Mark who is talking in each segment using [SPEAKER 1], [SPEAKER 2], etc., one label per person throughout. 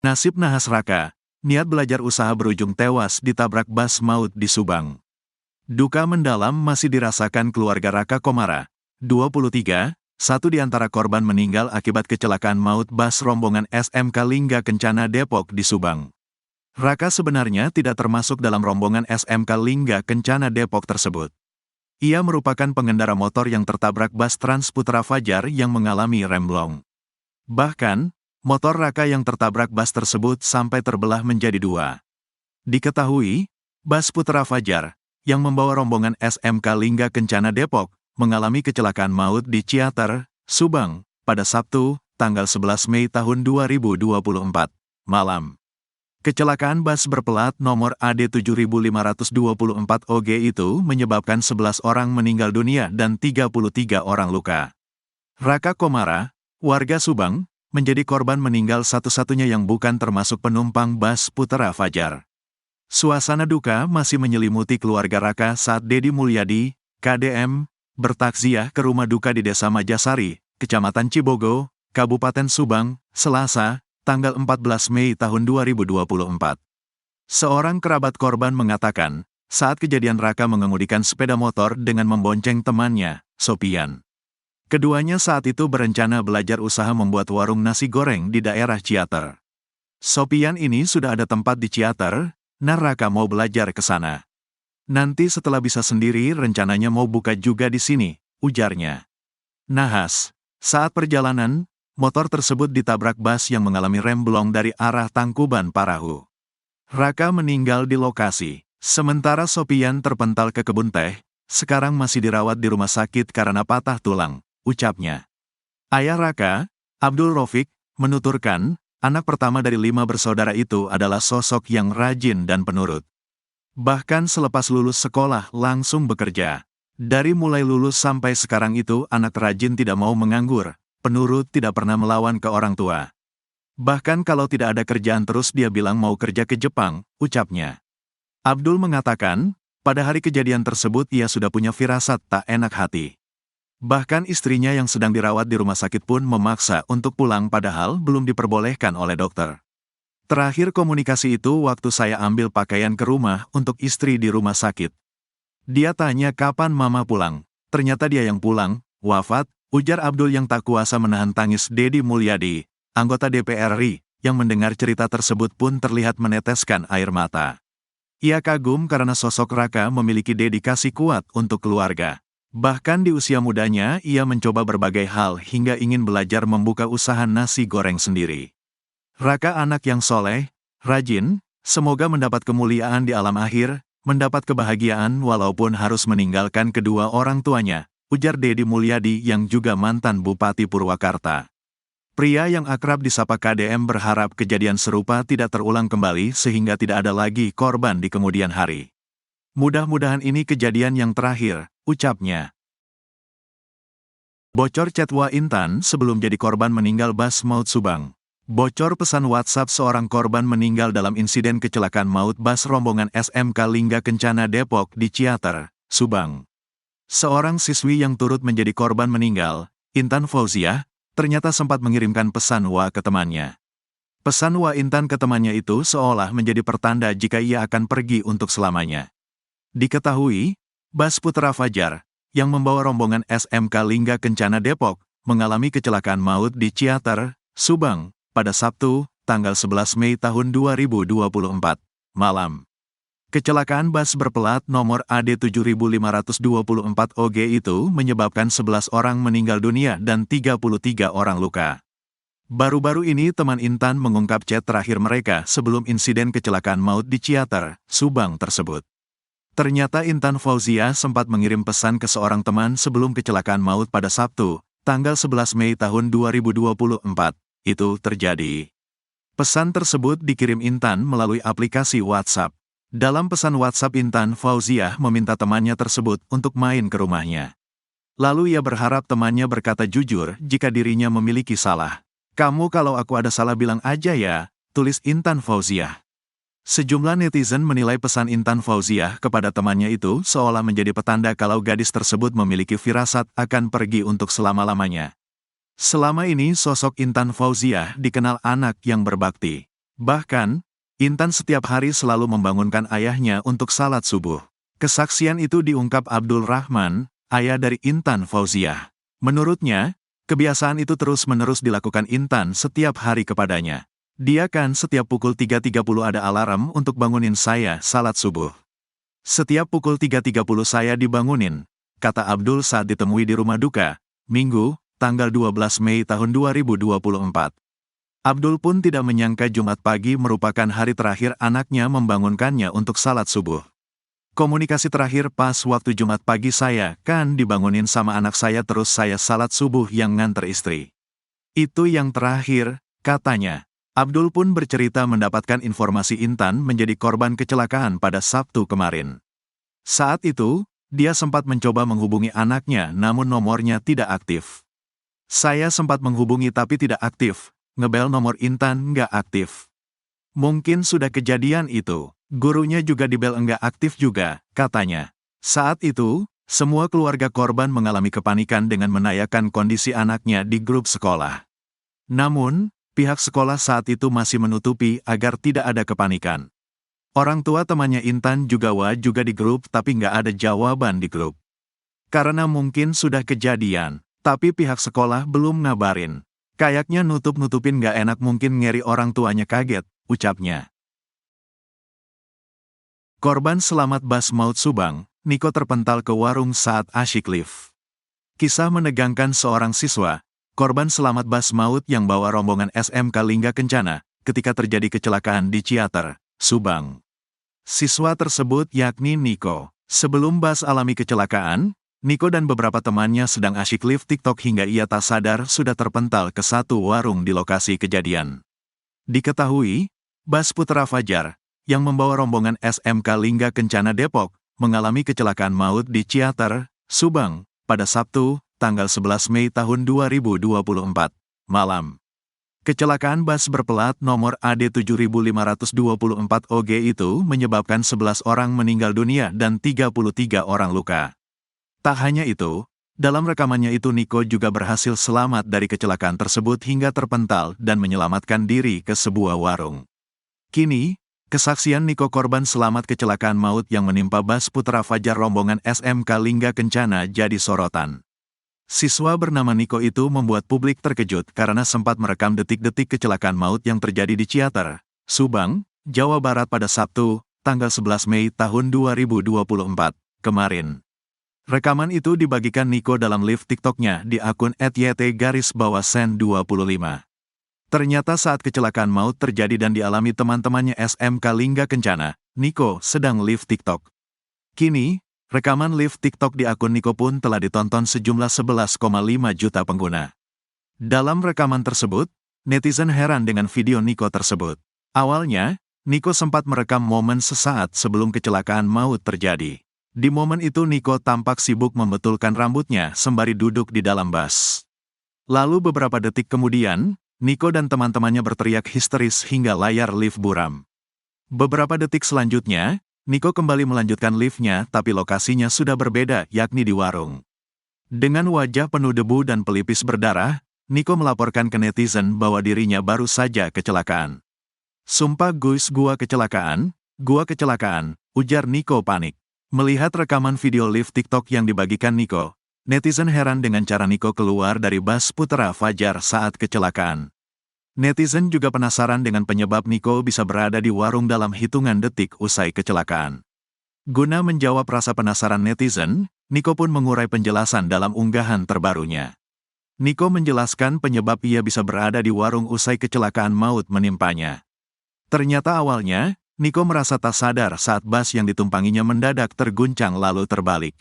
[SPEAKER 1] Nasib nahas Raka, niat belajar usaha berujung tewas ditabrak bas maut di Subang. Duka mendalam masih dirasakan keluarga Raka Komara, 23, satu di antara korban meninggal akibat kecelakaan maut bas rombongan SMK Lingga Kencana Depok di Subang. Raka sebenarnya tidak termasuk dalam rombongan SMK Lingga Kencana Depok tersebut. Ia merupakan pengendara motor yang tertabrak bas Trans Putra Fajar yang mengalami remblong. Bahkan, motor Raka yang tertabrak bas tersebut sampai terbelah menjadi dua. Diketahui, bas Putra Fajar, yang membawa rombongan SMK Lingga Kencana Depok, mengalami kecelakaan maut di Ciater, Subang, pada Sabtu, tanggal 11 Mei tahun 2024, malam. Kecelakaan bas berplat nomor AD 7524 OG itu menyebabkan 11 orang meninggal dunia dan 33 orang luka. Raka Komara, warga Subang, menjadi korban meninggal satu-satunya yang bukan termasuk penumpang bas Putra Fajar. Suasana duka masih menyelimuti keluarga Raka saat Dedi Mulyadi, KDM, bertakziah ke rumah duka di Desa Majasari, Kecamatan Cibogo, Kabupaten Subang, Selasa, tanggal 14 Mei tahun 2024. Seorang kerabat korban mengatakan, saat kejadian Raka mengemudikan sepeda motor dengan membonceng temannya, Sopian. Keduanya saat itu berencana belajar usaha membuat warung nasi goreng di daerah Ciater. Sopian ini sudah ada tempat di Ciater, nah Raka mau belajar ke sana. Nanti setelah bisa sendiri rencananya mau buka juga di sini, ujarnya. Nahas, saat perjalanan, motor tersebut ditabrak bas yang mengalami remblong dari arah Tangkuban Parahu. Raka meninggal di lokasi, sementara Sopian terpental ke kebun teh, sekarang masih dirawat di rumah sakit karena patah tulang, ucapnya. Ayah Raka, Abdul Rofiq, menuturkan, anak pertama dari 5 bersaudara itu adalah sosok yang rajin dan penurut. Bahkan selepas lulus sekolah langsung bekerja. Dari mulai lulus sampai sekarang itu anak rajin tidak mau menganggur, penurut tidak pernah melawan ke orang tua. Bahkan kalau tidak ada kerjaan terus dia bilang mau kerja ke Jepang, ucapnya. Abdul mengatakan, pada hari kejadian tersebut ia sudah punya firasat tak enak hati. Bahkan istrinya yang sedang dirawat di rumah sakit pun memaksa untuk pulang padahal belum diperbolehkan oleh dokter. Terakhir komunikasi itu waktu saya ambil pakaian ke rumah untuk istri di rumah sakit. Dia tanya kapan mama pulang. Ternyata dia yang pulang, wafat, ujar Abdul yang tak kuasa menahan tangis. Dedi Mulyadi, anggota DPR RI, yang mendengar cerita tersebut pun terlihat meneteskan air mata. Ia kagum karena sosok Raka memiliki dedikasi kuat untuk keluarga. Bahkan di usia mudanya ia mencoba berbagai hal hingga ingin belajar membuka usaha nasi goreng sendiri. Raka anak yang soleh, rajin, semoga mendapat kemuliaan di alam akhir, mendapat kebahagiaan walaupun harus meninggalkan kedua orang tuanya, ujar Dedi Mulyadi yang juga mantan Bupati Purwakarta. Pria yang akrab disapa KDM berharap kejadian serupa tidak terulang kembali sehingga tidak ada lagi korban di kemudian hari. Mudah-mudahan ini kejadian yang terakhir, ucapnya. Bocor chat Wa Intan sebelum jadi korban meninggal bas maut Subang. Bocor pesan WhatsApp seorang korban meninggal dalam insiden kecelakaan maut bas rombongan SMK Lingga Kencana Depok di Ciater, Subang. Seorang siswi yang turut menjadi korban meninggal, Intan Fauziah, ternyata sempat mengirimkan pesan Wa ke temannya. Pesan Wa Intan ke temannya itu seolah menjadi pertanda jika ia akan pergi untuk selamanya. Diketahui, bas Putra Fajar, yang membawa rombongan SMK Lingga Kencana Depok, mengalami kecelakaan maut di Ciater, Subang, pada Sabtu, tanggal 11 Mei tahun 2024, malam. Kecelakaan bas berplat nomor AD 7524 OG itu menyebabkan 11 orang meninggal dunia dan 33 orang luka. Baru-baru ini teman Intan mengungkap chat terakhir mereka sebelum insiden kecelakaan maut di Ciater, Subang tersebut. Ternyata Intan Fauziah sempat mengirim pesan ke seorang teman sebelum kecelakaan maut pada Sabtu, tanggal 11 Mei tahun 2024. Itu terjadi. Pesan tersebut dikirim Intan melalui aplikasi WhatsApp. Dalam pesan WhatsApp Intan Fauziah meminta temannya tersebut untuk main ke rumahnya. Lalu ia berharap temannya berkata jujur jika dirinya memiliki salah. "Kamu kalau aku ada salah bilang aja ya," tulis Intan Fauziah. Sejumlah netizen menilai pesan Intan Fauziah kepada temannya itu seolah menjadi petanda kalau gadis tersebut memiliki firasat akan pergi untuk selama-lamanya. Selama ini sosok Intan Fauziah dikenal anak yang berbakti. Bahkan, Intan setiap hari selalu membangunkan ayahnya untuk salat subuh. Kesaksian itu diungkap Abdul Rahman, ayah dari Intan Fauziah. Menurutnya, kebiasaan itu terus-menerus dilakukan Intan setiap hari kepadanya. Dia kan setiap pukul 3.30 ada alarm untuk bangunin saya salat subuh. Setiap pukul 3.30 saya dibangunin, kata Abdul saat ditemui di rumah duka, Minggu, tanggal 12 Mei tahun 2024. Abdul pun tidak menyangka Jumat pagi merupakan hari terakhir anaknya membangunkannya untuk salat subuh. Komunikasi terakhir pas waktu Jumat pagi saya kan dibangunin sama anak saya terus saya salat subuh yang nganter istri. Itu yang terakhir, katanya. Abdul pun bercerita mendapatkan informasi Intan menjadi korban kecelakaan pada Sabtu kemarin. Saat itu, dia sempat mencoba menghubungi anaknya namun nomornya tidak aktif. Saya sempat menghubungi tapi tidak aktif. Ngebel nomor Intan nggak aktif. Mungkin sudah kejadian itu. Gurunya juga dibel nggak aktif juga, katanya. Saat itu, semua keluarga korban mengalami kepanikan dengan menanyakan kondisi anaknya di grup sekolah. Namun, pihak sekolah saat itu masih menutupi agar tidak ada kepanikan. Orang tua temannya Intan juga di grup tapi nggak ada jawaban di grup. Karena mungkin sudah kejadian, tapi pihak sekolah belum ngabarin. Kayaknya nutup-nutupin gak enak mungkin ngeri orang tuanya kaget, ucapnya. Korban selamat bas maut Subang, Niko terpental ke warung saat asyik lift. Kisah menegangkan seorang siswa, korban selamat bas maut yang bawa rombongan SMK Lingga Kencana, ketika terjadi kecelakaan di Ciater, Subang. Siswa tersebut yakni Niko. Sebelum bas alami kecelakaan, Niko dan beberapa temannya sedang asyik live TikTok hingga ia tak sadar sudah terpental ke satu warung di lokasi kejadian. Diketahui, bas Putra Fajar, yang membawa rombongan SMK Lingga Kencana Depok, mengalami kecelakaan maut di Ciater, Subang, pada Sabtu, tanggal 11 Mei tahun 2024, malam. Kecelakaan bas berplat nomor AD 7524 OG itu menyebabkan 11 orang meninggal dunia dan 33 orang luka. Tak hanya itu, dalam rekamannya itu Niko juga berhasil selamat dari kecelakaan tersebut hingga terpental dan menyelamatkan diri ke sebuah warung. Kini, kesaksian Niko korban selamat kecelakaan maut yang menimpa bas Putra Fajar rombongan SMK Lingga Kencana jadi sorotan. Siswa bernama Niko itu membuat publik terkejut karena sempat merekam detik-detik kecelakaan maut yang terjadi di Ciater, Subang, Jawa Barat pada Sabtu, tanggal 11 Mei tahun 2024, kemarin. Rekaman itu dibagikan Niko dalam live TikToknya di akun @yt_sen25. Ternyata saat kecelakaan maut terjadi dan dialami teman-temannya SMK Lingga Kencana, Niko sedang live TikTok. Kini, rekaman live TikTok di akun Niko pun telah ditonton sejumlah 11,5 juta pengguna. Dalam rekaman tersebut, netizen heran dengan video Niko tersebut. Awalnya, Niko sempat merekam momen sesaat sebelum kecelakaan maut terjadi. Di momen itu Niko tampak sibuk membetulkan rambutnya sembari duduk di dalam bas. Lalu beberapa detik kemudian, Niko dan teman-temannya berteriak histeris hingga layar lift buram. Beberapa detik selanjutnya, Niko kembali melanjutkan liftnya tapi lokasinya sudah berbeda yakni di warung. Dengan wajah penuh debu dan pelipis berdarah, Niko melaporkan ke netizen bahwa dirinya baru saja kecelakaan. "Sumpah guys gua kecelakaan, ujar Niko panik. Melihat rekaman video live TikTok yang dibagikan Niko, netizen heran dengan cara Niko keluar dari bas Putra Fajar saat kecelakaan. Netizen juga penasaran dengan penyebab Niko bisa berada di warung dalam hitungan detik usai kecelakaan. Guna menjawab rasa penasaran netizen, Niko pun mengurai penjelasan dalam unggahan terbarunya. Niko menjelaskan penyebab ia bisa berada di warung usai kecelakaan maut menimpanya. Ternyata awalnya, Niko merasa tak sadar saat bas yang ditumpanginya mendadak terguncang lalu terbalik.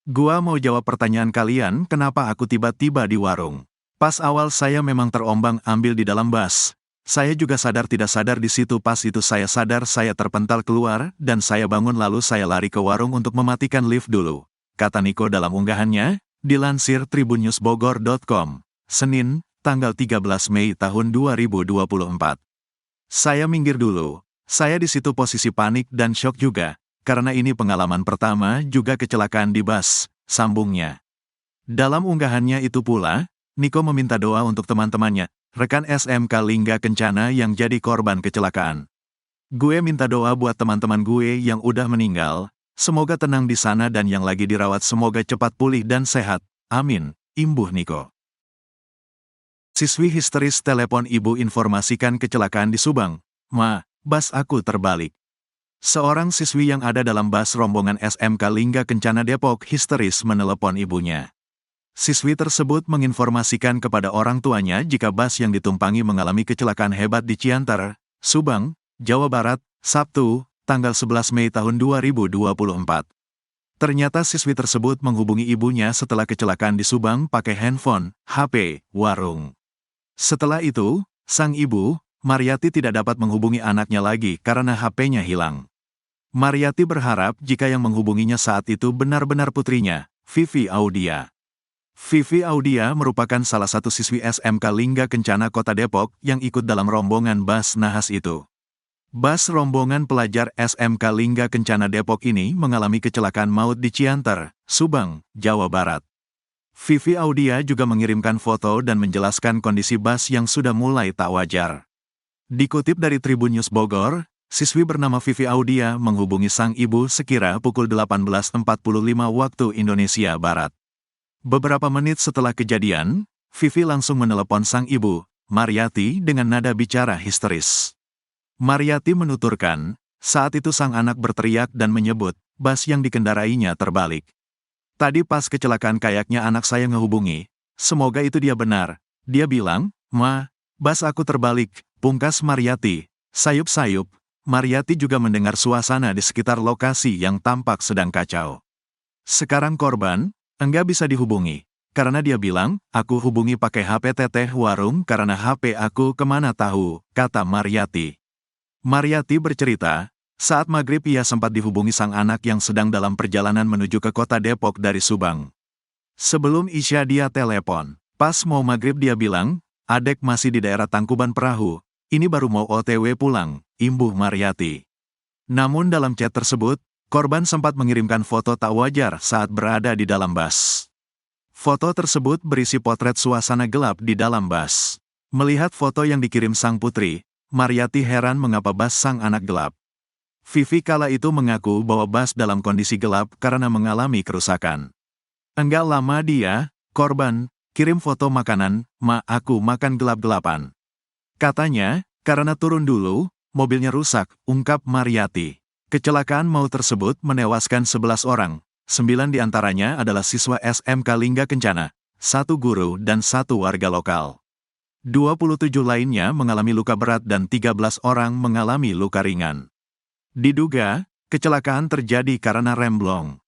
[SPEAKER 1] "Gua mau jawab pertanyaan kalian kenapa aku tiba-tiba di warung. Pas awal saya memang terombang-ambing di dalam bas. Saya juga sadar tidak sadar di situ pas itu saya sadar saya terpental keluar dan saya bangun lalu saya lari ke warung untuk mematikan lift dulu," kata Niko dalam unggahannya, dilansir tribunnewsbogor.com, Senin, tanggal 13 Mei tahun 2024. "Saya minggir dulu. Saya di situ posisi panik dan syok juga, karena ini pengalaman pertama juga kecelakaan di bas," sambungnya. Dalam unggahannya itu pula, Niko meminta doa untuk teman-temannya, rekan SMK Lingga Kencana yang jadi korban kecelakaan. Gue minta doa buat teman-teman gue yang udah meninggal, semoga tenang di sana dan yang lagi dirawat semoga cepat pulih dan sehat, amin, imbuh Niko. Siswi histeris telepon ibu informasikan kecelakaan di Subang. Ma, bas aku terbalik. Seorang siswi yang ada dalam bus rombongan SMK Lingga Kencana Depok histeris menelepon ibunya. Siswi tersebut menginformasikan kepada orang tuanya jika bus yang ditumpangi mengalami kecelakaan hebat di Cianter, Subang, Jawa Barat, Sabtu, tanggal 11 Mei tahun 2024. Ternyata siswi tersebut menghubungi ibunya setelah kecelakaan di Subang pakai handphone, HP, warung. Setelah itu, sang ibu, Mariati tidak dapat menghubungi anaknya lagi karena HP-nya hilang. Mariati berharap jika yang menghubunginya saat itu benar-benar putrinya, Vivi Audia. Vivi Audia merupakan salah satu siswi SMK Lingga Kencana Kota Depok yang ikut dalam rombongan bus nahas itu. Bus rombongan pelajar SMK Lingga Kencana Depok ini mengalami kecelakaan maut di Cianter, Subang, Jawa Barat. Vivi Audia juga mengirimkan foto dan menjelaskan kondisi bus yang sudah mulai tak wajar. Dikutip dari Tribun News Bogor, siswi bernama Vivi Audia menghubungi sang ibu sekira pukul 18.45 waktu Indonesia Barat. Beberapa menit setelah kejadian, Vivi langsung menelepon sang ibu, Mariati dengan nada bicara histeris. Mariati menuturkan, saat itu sang anak berteriak dan menyebut, bus yang dikendarainya terbalik. Tadi pas kecelakaan kayaknya anak saya ngehubungi, semoga itu dia benar. Dia bilang, Ma, bus aku terbalik. Pungkas Mariati, sayup-sayup, Mariati juga mendengar suasana di sekitar lokasi yang tampak sedang kacau. Sekarang korban, enggak bisa dihubungi, karena dia bilang, aku hubungi pakai HP teteh warung karena HP aku kemana tahu, kata Mariati. Mariati bercerita, saat maghrib ia sempat dihubungi sang anak yang sedang dalam perjalanan menuju ke kota Depok dari Subang. Sebelum Isya dia telepon, pas mau maghrib dia bilang, adek masih di daerah Tangkuban Perahu. Ini baru mau OTW pulang, imbuh Mariati. Namun dalam chat tersebut, korban sempat mengirimkan foto tak wajar saat berada di dalam bus. Foto tersebut berisi potret suasana gelap di dalam bus. Melihat foto yang dikirim sang putri, Mariati heran mengapa bus sang anak gelap. Vivi kala itu mengaku bahwa bus dalam kondisi gelap karena mengalami kerusakan. Enggak lama dia, korban, kirim foto makanan, Ma aku makan gelap-gelapan. Katanya, karena turun dulu, mobilnya rusak, ungkap Mariati. Kecelakaan maut tersebut menewaskan 11 orang, 9 diantaranya adalah siswa SMK Lingga Kencana, 1 guru dan 1 warga lokal. 27 lainnya mengalami luka berat dan 13 orang mengalami luka ringan. Diduga, kecelakaan terjadi karena remblong.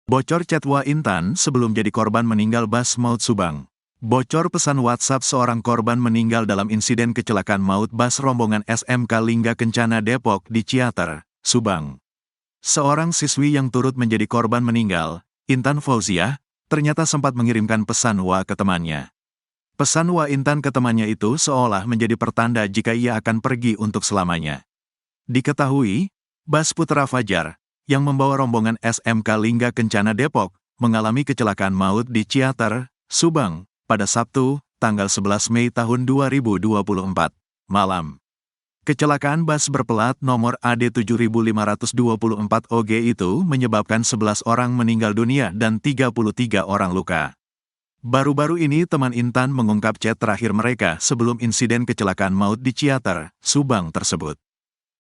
[SPEAKER 1] Bocor chat Wa Intan sebelum jadi korban meninggal bus maut Subang. Bocor pesan WhatsApp seorang korban meninggal dalam insiden kecelakaan maut bus rombongan SMK Lingga Kencana Depok di Ciater, Subang. Seorang siswi yang turut menjadi korban meninggal, Intan Fauziah, ternyata sempat mengirimkan pesan Wa ke temannya. Pesan Wa Intan ke temannya itu seolah menjadi pertanda jika ia akan pergi untuk selamanya. Diketahui, bus Putra Fajar, yang membawa rombongan SMK Lingga Kencana Depok, mengalami kecelakaan maut di Ciater, Subang, pada Sabtu, tanggal 11 Mei tahun 2024, malam. Kecelakaan bus berplat nomor AD 7524 OG itu menyebabkan 11 orang meninggal dunia dan 33 orang luka. Baru-baru ini teman Intan mengungkap chat terakhir mereka sebelum insiden kecelakaan maut di Ciater, Subang tersebut.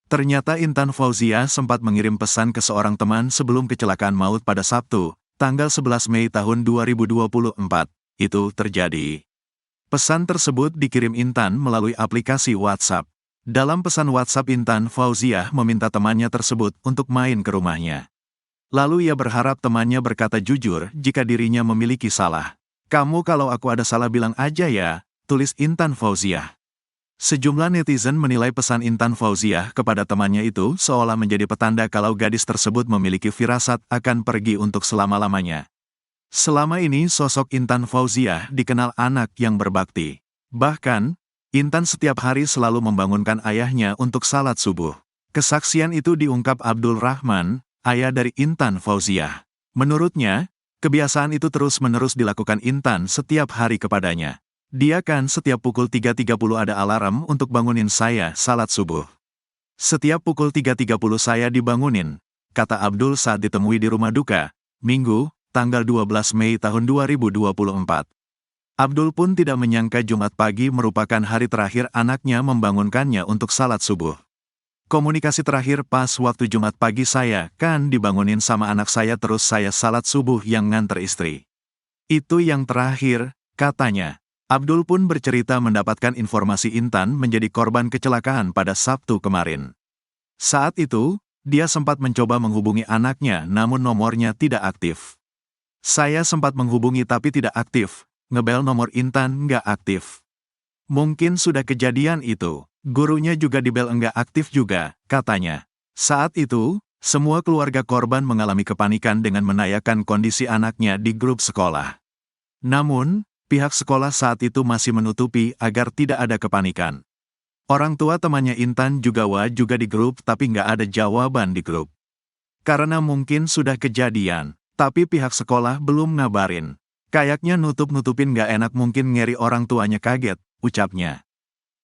[SPEAKER 1] Ternyata Intan Fauziah sempat mengirim pesan ke seorang teman sebelum kecelakaan maut pada Sabtu, tanggal 11 Mei tahun 2024. Itu terjadi. Pesan tersebut dikirim Intan melalui aplikasi WhatsApp. Dalam pesan WhatsApp Intan Fauziah meminta temannya tersebut untuk main ke rumahnya. Lalu ia berharap temannya berkata jujur jika dirinya memiliki salah. Kamu kalau aku ada salah bilang aja ya, tulis Intan Fauziah. Sejumlah netizen menilai pesan Intan Fauziah kepada temannya itu seolah menjadi petanda kalau gadis tersebut memiliki firasat akan pergi untuk selama-lamanya. Selama ini sosok Intan Fauziah dikenal anak yang berbakti. Bahkan, Intan setiap hari selalu membangunkan ayahnya untuk salat subuh. Kesaksian itu diungkap Abdul Rahman, ayah dari Intan Fauziah. Menurutnya, kebiasaan itu terus-menerus dilakukan Intan setiap hari kepadanya. Dia kan setiap pukul 3.30 ada alarm untuk bangunin saya salat subuh. Setiap pukul 3.30 saya dibangunin, kata Abdul saat ditemui di rumah duka, Minggu, tanggal 12 Mei tahun 2024. Abdul pun tidak menyangka Jumat pagi merupakan hari terakhir anaknya membangunkannya untuk salat subuh. Komunikasi terakhir pas waktu Jumat pagi saya kan dibangunin sama anak saya terus saya salat subuh yang nganter istri. Itu yang terakhir, katanya. Abdul pun bercerita mendapatkan informasi Intan menjadi korban kecelakaan pada Sabtu kemarin. Saat itu, dia sempat mencoba menghubungi anaknya namun nomornya tidak aktif. Saya sempat menghubungi tapi tidak aktif, ngebel nomor Intan nggak aktif. Mungkin sudah kejadian itu, gurunya juga dibel nggak aktif juga, katanya. Saat itu, semua keluarga korban mengalami kepanikan dengan menanyakan kondisi anaknya di grup sekolah. Namun, pihak sekolah saat itu masih menutupi agar tidak ada kepanikan. Orang tua temannya Intan juga di grup tapi nggak ada jawaban di grup. Karena mungkin sudah kejadian, tapi pihak sekolah belum ngabarin. Kayaknya nutup-nutupin nggak enak mungkin ngeri orang tuanya kaget, ucapnya.